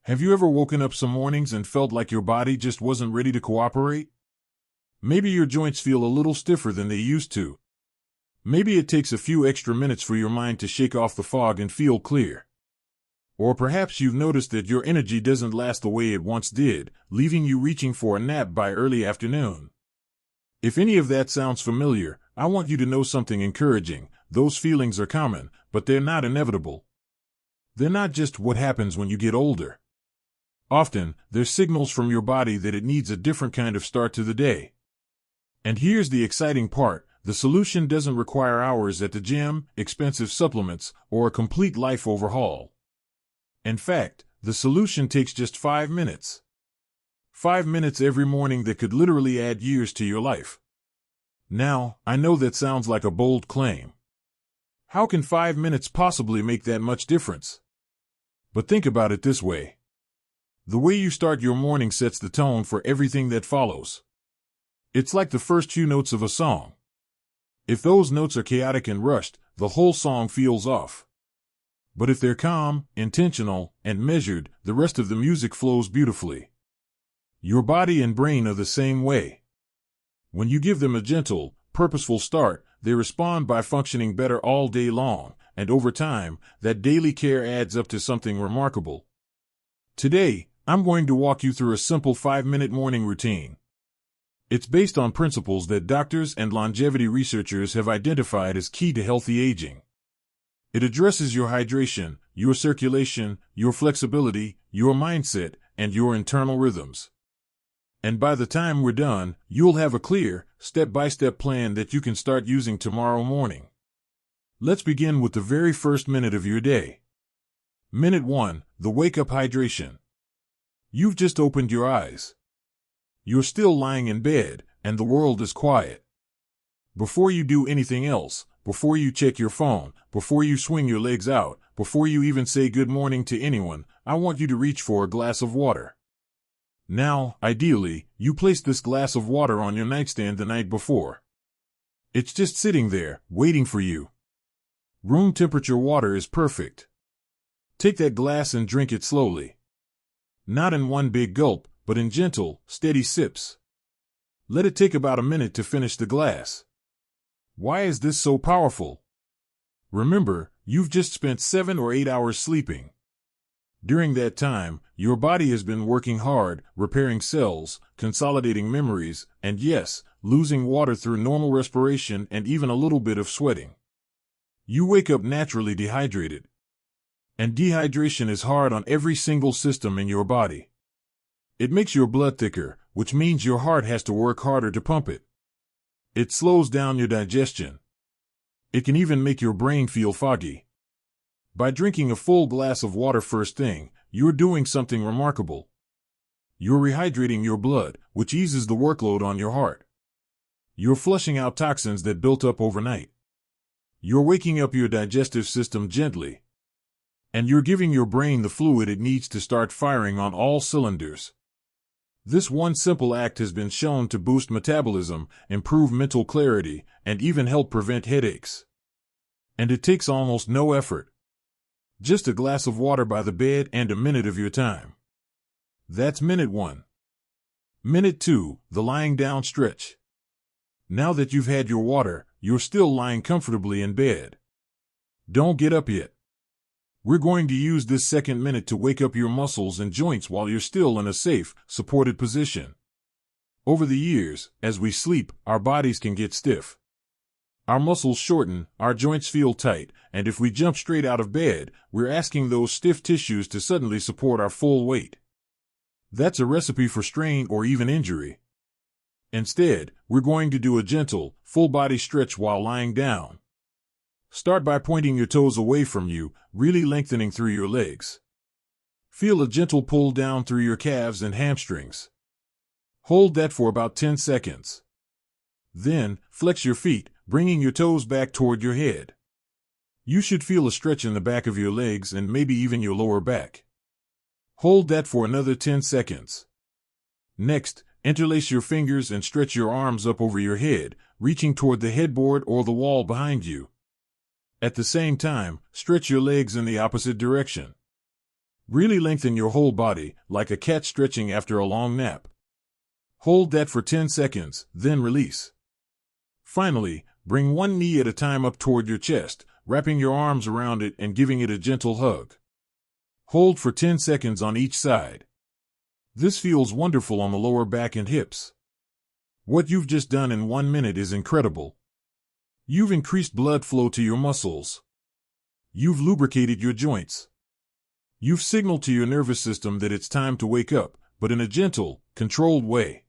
Have you ever woken up some mornings and felt like your body just wasn't ready to cooperate? Maybe your joints feel a little stiffer than they used to. Maybe it takes a few extra minutes for your mind to shake off the fog and feel clear. Or perhaps you've noticed that your energy doesn't last the way it once did, leaving you reaching for a nap by early afternoon. If any of that sounds familiar, I want you to know something encouraging. Those feelings are common, but they're not inevitable. They're not just what happens when you get older. Often, they're signals from your body that it needs a different kind of start to the day. And here's the exciting part. The solution doesn't require hours at the gym, expensive supplements, or a complete life overhaul. In fact, the solution takes just 5 minutes. 5 minutes every morning that could literally add years to your life. Now, I know that sounds like a bold claim. How can 5 minutes possibly make that much difference? But think about it this way. The way you start your morning sets the tone for everything that follows. It's like the first few notes of a song. If those notes are chaotic and rushed, the whole song feels off. But if they're calm, intentional, and measured, the rest of the music flows beautifully. Your body and brain are the same way. When you give them a gentle, purposeful start, they respond by functioning better all day long, and over time, that daily care adds up to something remarkable. Today, I'm going to walk you through a simple 5-minute morning routine. It's based on principles that doctors and longevity researchers have identified as key to healthy aging. It addresses your hydration, your circulation, your flexibility, your mindset, and your internal rhythms. And by the time we're done, you'll have a clear, step-by-step plan that you can start using tomorrow morning. Let's begin with the very first minute of your day. Minute 1, the wake-up hydration. You've just opened your eyes. You're still lying in bed, and the world is quiet. Before you do anything else, before you check your phone, before you swing your legs out, before you even say good morning to anyone, I want you to reach for a glass of water. Now, ideally, you place this glass of water on your nightstand the night before. It's just sitting there, waiting for you. Room temperature water is perfect. Take that glass and drink it slowly. Not in one big gulp, but in gentle, steady sips. Let it take about a minute to finish the glass. Why is this so powerful? Remember, you've just spent 7 or 8 hours sleeping. During that time, your body has been working hard, repairing cells, consolidating memories, and yes, losing water through normal respiration and even a little bit of sweating. You wake up naturally dehydrated. And dehydration is hard on every single system in your body. It makes your blood thicker, which means your heart has to work harder to pump it. It slows down your digestion. It can even make your brain feel foggy. By drinking a full glass of water first thing, you're doing something remarkable. You're rehydrating your blood, which eases the workload on your heart. You're flushing out toxins that built up overnight. You're waking up your digestive system gently. And you're giving your brain the fluid it needs to start firing on all cylinders. This one simple act has been shown to boost metabolism, improve mental clarity, and even help prevent headaches. And it takes almost no effort. Just a glass of water by the bed and a minute of your time. That's minute 1. Minute 2, the lying down stretch. Now that you've had your water, you're still lying comfortably in bed. Don't get up yet. We're going to use this second minute to wake up your muscles and joints while you're still in a safe, supported position. Over the years, as we sleep, our bodies can get stiff. Our muscles shorten, our joints feel tight, and if we jump straight out of bed, we're asking those stiff tissues to suddenly support our full weight. That's a recipe for strain or even injury. Instead, we're going to do a gentle, full-body stretch while lying down. Start by pointing your toes away from you, really lengthening through your legs. Feel a gentle pull down through your calves and hamstrings. Hold that for about 10 seconds. Then, flex your feet, bringing your toes back toward your head. You should feel a stretch in the back of your legs and maybe even your lower back. Hold that for another 10 seconds. Next, interlace your fingers and stretch your arms up over your head, reaching toward the headboard or the wall behind you. At the same time, stretch your legs in the opposite direction. Really lengthen your whole body, like a cat stretching after a long nap. Hold that for 10 seconds, then release. Finally, bring one knee at a time up toward your chest, wrapping your arms around it and giving it a gentle hug. Hold for 10 seconds on each side. This feels wonderful on the lower back and hips. What you've just done in 1 minute is incredible. You've increased blood flow to your muscles. You've lubricated your joints. You've signaled to your nervous system that it's time to wake up, but in a gentle, controlled way.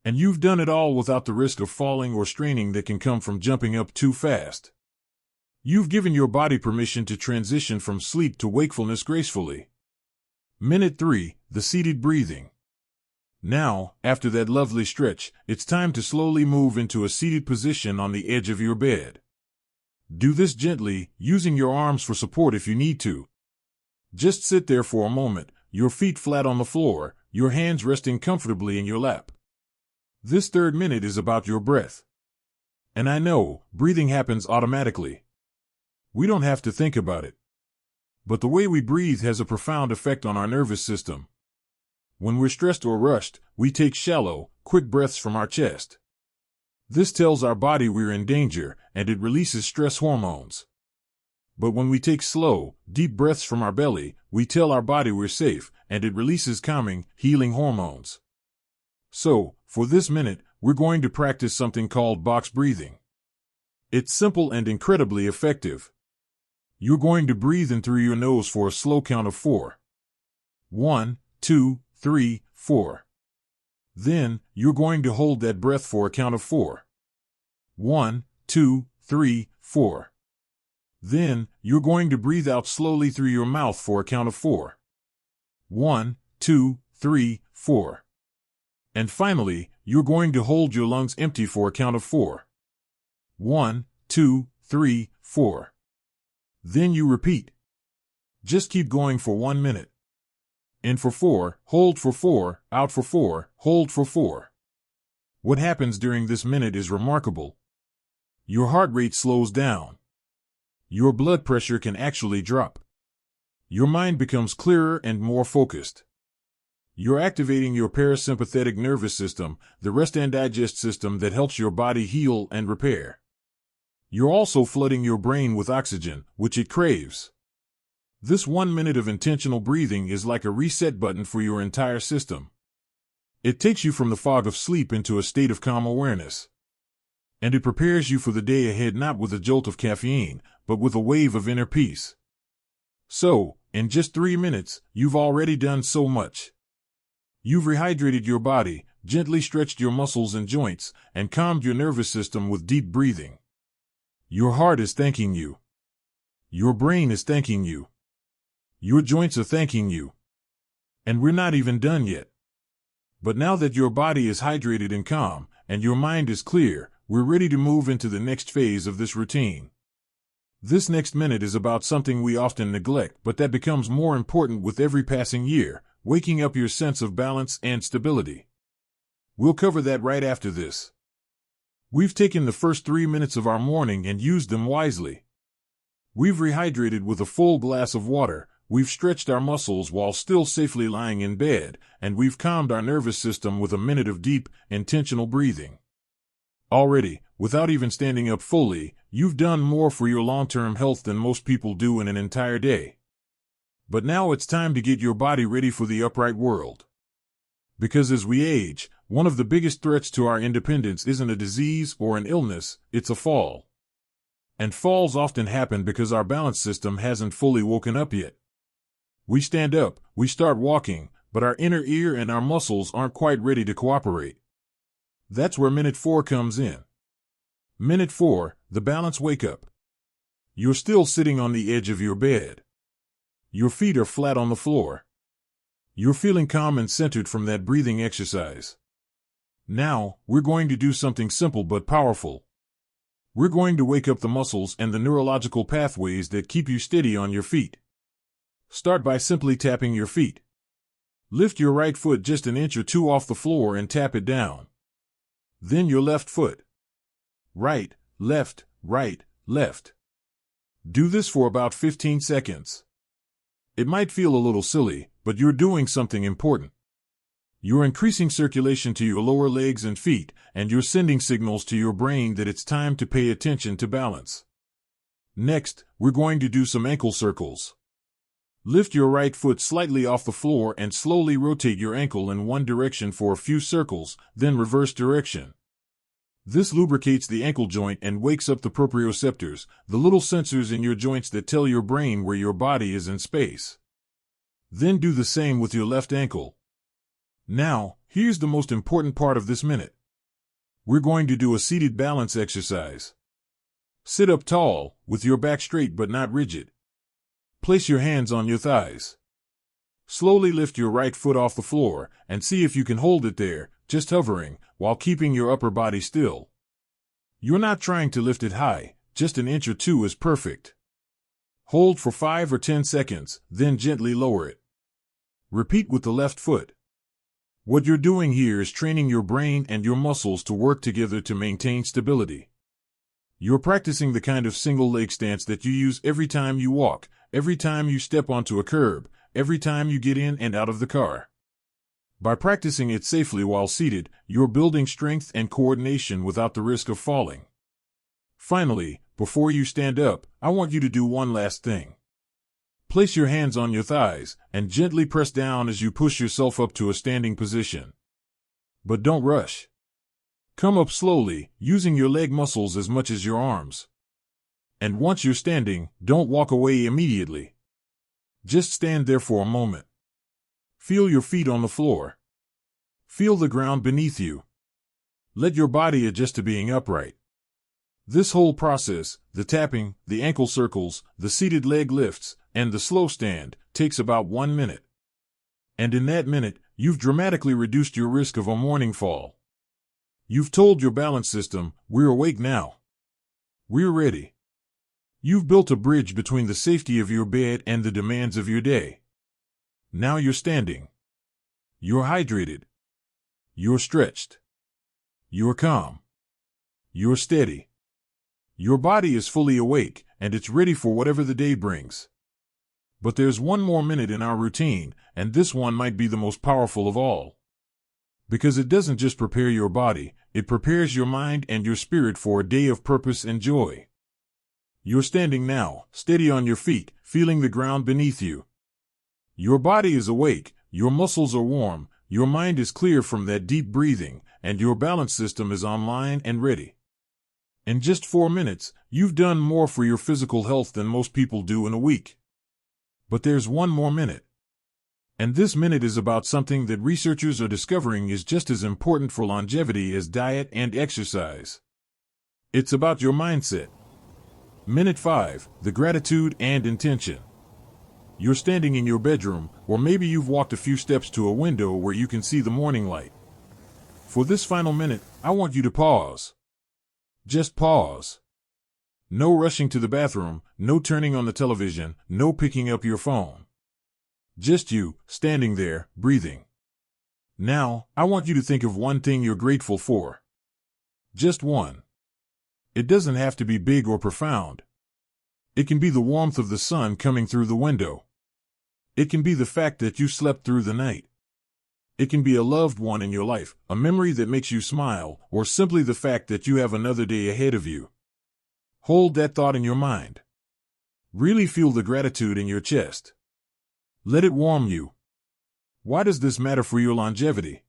And you've done it all without the risk of falling or straining that can come from jumping up too fast. You've given your body permission to transition from sleep to wakefulness gracefully. Minute 3, the seated breathing. Now, after that lovely stretch, it's time to slowly move into a seated position on the edge of your bed. Do this gently, using your arms for support if you need to. Just sit there for a moment, your feet flat on the floor, your hands resting comfortably in your lap. This third minute is about your breath. And I know, breathing happens automatically. We don't have to think about it. But the way we breathe has a profound effect on our nervous system. When we're stressed or rushed, we take shallow, quick breaths from our chest. This tells our body we're in danger, and it releases stress hormones. But when we take slow, deep breaths from our belly, we tell our body we're safe, and it releases calming, healing hormones. So, for this minute, we're going to practice something called box breathing. It's simple and incredibly effective. You're going to breathe in through your nose for a slow count of 4. 1, 2, 3, 4. Then, you're going to hold that breath for a count of 4. 1, 2, 3, 4. Then, you're going to breathe out slowly through your mouth for a count of 4. 1, 2, 3, 4. And finally, you're going to hold your lungs empty for a count of 4. 1, 2, 3, 4. Then you repeat. Just keep going for 1 minute. In for 4, hold for 4, out for 4, hold for 4. What happens during this minute is remarkable. Your heart rate slows down. Your blood pressure can actually drop. Your mind becomes clearer and more focused. You're activating your parasympathetic nervous system, the rest and digest system that helps your body heal and repair. You're also flooding your brain with oxygen, which it craves. This 1 minute of intentional breathing is like a reset button for your entire system. It takes you from the fog of sleep into a state of calm awareness. And it prepares you for the day ahead not with a jolt of caffeine, but with a wave of inner peace. So, in just 3 minutes, you've already done so much. You've rehydrated your body, gently stretched your muscles and joints, and calmed your nervous system with deep breathing. Your heart is thanking you. Your brain is thanking you. Your joints are thanking you. And we're not even done yet. But now that your body is hydrated and calm, and your mind is clear, we're ready to move into the next phase of this routine. This next minute is about something we often neglect, but that becomes more important with every passing year, waking up your sense of balance and stability. We'll cover that right after this. We've taken the first 3 minutes of our morning and used them wisely. We've rehydrated with a full glass of water, we've stretched our muscles while still safely lying in bed, and we've calmed our nervous system with a minute of deep, intentional breathing. Already, without even standing up fully, you've done more for your long-term health than most people do in an entire day. But now it's time to get your body ready for the upright world. Because as we age, one of the biggest threats to our independence isn't a disease or an illness, it's a fall. And falls often happen because our balance system hasn't fully woken up yet. We stand up, we start walking, but our inner ear and our muscles aren't quite ready to cooperate. That's where minute 4 comes in. Minute 4, the balance wake-up. You're still sitting on the edge of your bed. Your feet are flat on the floor. You're feeling calm and centered from that breathing exercise. Now, we're going to do something simple but powerful. We're going to wake up the muscles and the neurological pathways that keep you steady on your feet. Start by simply tapping your feet. Lift your right foot just an inch or two off the floor and tap it down. Then your left foot. Right, left, right, left. Do this for about 15 seconds. It might feel a little silly, but you're doing something important. You're increasing circulation to your lower legs and feet, and you're sending signals to your brain that it's time to pay attention to balance. Next, we're going to do some ankle circles. Lift your right foot slightly off the floor and slowly rotate your ankle in one direction for a few circles, then reverse direction. This lubricates the ankle joint and wakes up the proprioceptors, the little sensors in your joints that tell your brain where your body is in space. Then do the same with your left ankle. Now, here's the most important part of this minute. We're going to do a seated balance exercise. Sit up tall, with your back straight but not rigid. Place your hands on your thighs. Slowly lift your right foot off the floor and see if you can hold it there, just hovering, while keeping your upper body still. You're not trying to lift it high, just an inch or two is perfect. Hold for 5 or 10 seconds, then gently lower it. Repeat with the left foot. What you're doing here is training your brain and your muscles to work together to maintain stability. You're practicing the kind of single leg stance that you use every time you walk, every time you step onto a curb, every time you get in and out of the car. By practicing it safely while seated, you're building strength and coordination without the risk of falling. Finally, before you stand up, I want you to do one last thing. Place your hands on your thighs and gently press down as you push yourself up to a standing position. But don't rush. Come up slowly, using your leg muscles as much as your arms. And once you're standing, don't walk away immediately. Just stand there for a moment. Feel your feet on the floor. Feel the ground beneath you. Let your body adjust to being upright. This whole process, the tapping, the ankle circles, the seated leg lifts, and the slow stand, takes about 1 minute. And in that minute, you've dramatically reduced your risk of a morning fall. You've told your balance system, we're awake now. We're ready. You've built a bridge between the safety of your bed and the demands of your day. Now you're standing. You're hydrated. You're stretched. You're calm. You're steady. Your body is fully awake, and it's ready for whatever the day brings. But there's one more minute in our routine, and this one might be the most powerful of all. Because it doesn't just prepare your body, it prepares your mind and your spirit for a day of purpose and joy. You're standing now, steady on your feet, feeling the ground beneath you. Your body is awake, your muscles are warm, your mind is clear from that deep breathing, and your balance system is online and ready. In just 4 minutes, you've done more for your physical health than most people do in a week. But there's one more minute. And this minute is about something that researchers are discovering is just as important for longevity as diet and exercise. It's about your mindset. Minute 5, the gratitude and intention. You're standing in your bedroom, or maybe you've walked a few steps to a window where you can see the morning light. For this final minute, I want you to pause. Just pause. No rushing to the bathroom, no turning on the television, no picking up your phone. Just you, standing there, breathing. Now, I want you to think of one thing you're grateful for. Just one. It doesn't have to be big or profound. It can be the warmth of the sun coming through the window. It can be the fact that you slept through the night. It can be a loved one in your life, a memory that makes you smile, or simply the fact that you have another day ahead of you. Hold that thought in your mind. Really feel the gratitude in your chest. Let it warm you. Why does this matter for your longevity?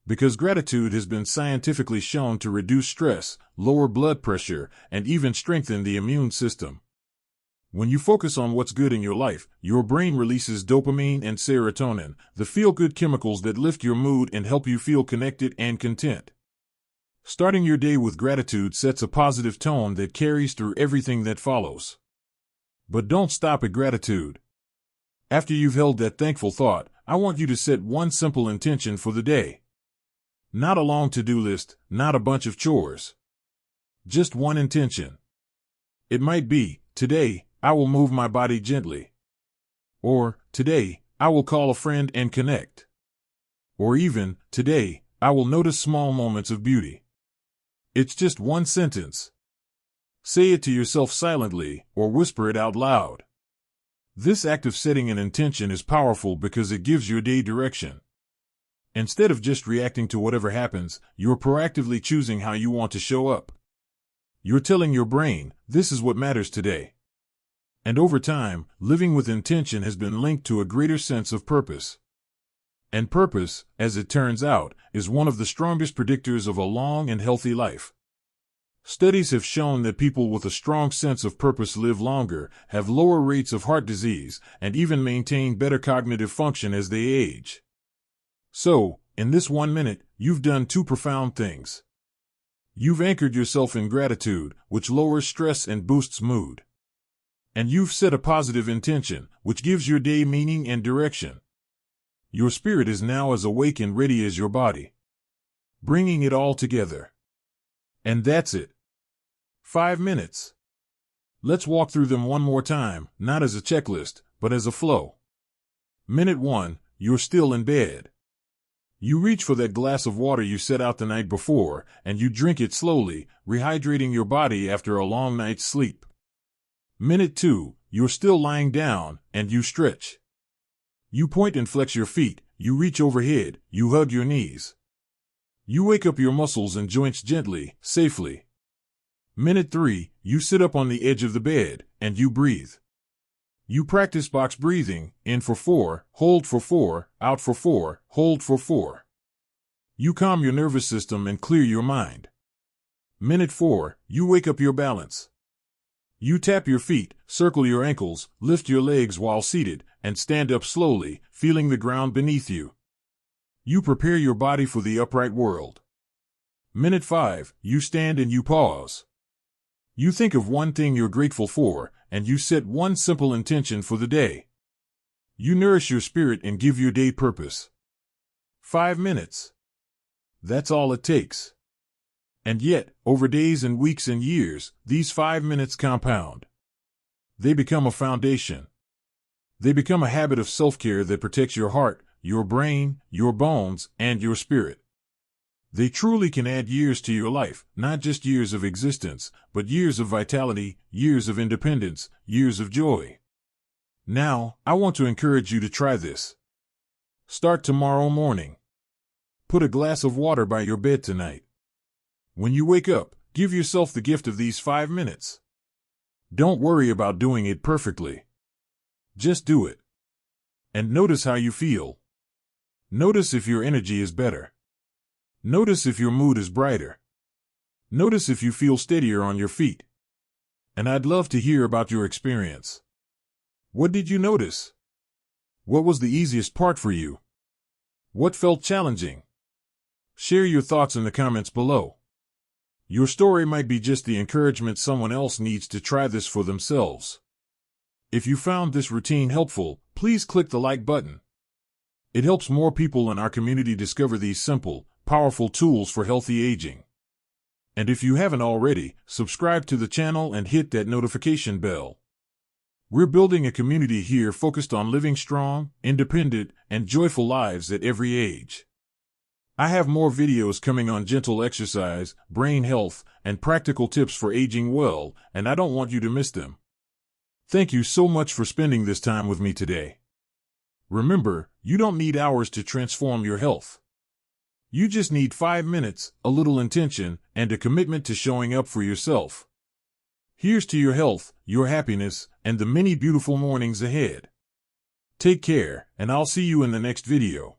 Because gratitude has been scientifically shown to reduce stress, lower blood pressure, and even strengthen the immune system. When you focus on what's good in your life, your brain releases dopamine and serotonin, the feel-good chemicals that lift your mood and help you feel connected and content. Starting your day with gratitude sets a positive tone that carries through everything that follows. But don't stop at gratitude. After you've held that thankful thought, I want you to set one simple intention for the day. Not a long to-do list, not a bunch of chores. Just one intention. It might be, today, I will move my body gently. Or, today, I will call a friend and connect. Or even, today, I will notice small moments of beauty. It's just one sentence. Say it to yourself silently, or whisper it out loud. This act of setting an intention is powerful because it gives your day direction. Instead of just reacting to whatever happens, you're proactively choosing how you want to show up. You're telling your brain, this is what matters today. And over time, living with intention has been linked to a greater sense of purpose. And purpose, as it turns out, is one of the strongest predictors of a long and healthy life. Studies have shown that people with a strong sense of purpose live longer, have lower rates of heart disease, and even maintain better cognitive function as they age. So, in this 1 minute, you've done two profound things. You've anchored yourself in gratitude, which lowers stress and boosts mood. And you've set a positive intention, which gives your day meaning and direction. Your spirit is now as awake and ready as your body, bringing it all together. And that's it. 5 minutes. Let's walk through them one more time, not as a checklist, but as a flow. Minute 1, you're still in bed. You reach for that glass of water you set out the night before, and you drink it slowly, rehydrating your body after a long night's sleep. Minute 2, you're still lying down, and you stretch. You point and flex your feet, you reach overhead, you hug your knees. You wake up your muscles and joints gently, safely. Minute 3, you sit up on the edge of the bed, and you breathe. You practice box breathing, in for 4, hold for 4, out for 4, hold for 4. You calm your nervous system and clear your mind. Minute 4, you wake up your balance. You tap your feet, circle your ankles, lift your legs while seated, and stand up slowly, feeling the ground beneath you. You prepare your body for the upright world. Minute 5, you stand and you pause. You think of one thing you're grateful for, and you set one simple intention for the day. You nourish your spirit and give your day purpose. 5 minutes. That's all it takes. And yet, over days and weeks and years, these 5 minutes compound. They become a foundation. They become a habit of self-care that protects your heart, your brain, your bones, and your spirit. They truly can add years to your life, not just years of existence, but years of vitality, years of independence, years of joy. Now, I want to encourage you to try this. Start tomorrow morning. Put a glass of water by your bed tonight. When you wake up, give yourself the gift of these 5 minutes. Don't worry about doing it perfectly. Just do it. And notice how you feel. Notice if your energy is better. Notice if your mood is brighter. Notice if you feel steadier on your feet. And I'd love to hear about your experience. What did you notice? What was the easiest part for you? What felt challenging? Share your thoughts in the comments below. Your story might be just the encouragement someone else needs to try this for themselves. If you found this routine helpful, please click the like button. It helps more people in our community discover these simple, powerful tools for healthy aging. And if you haven't already, subscribe to the channel and hit that notification bell. We're building a community here focused on living strong, independent, and joyful lives at every age. I have more videos coming on gentle exercise, brain health, and practical tips for aging well, and I don't want you to miss them. Thank you so much for spending this time with me today. Remember, you don't need hours to transform your health. You just need 5 minutes, a little intention, and a commitment to showing up for yourself. Here's to your health, your happiness, and the many beautiful mornings ahead. Take care, and I'll see you in the next video.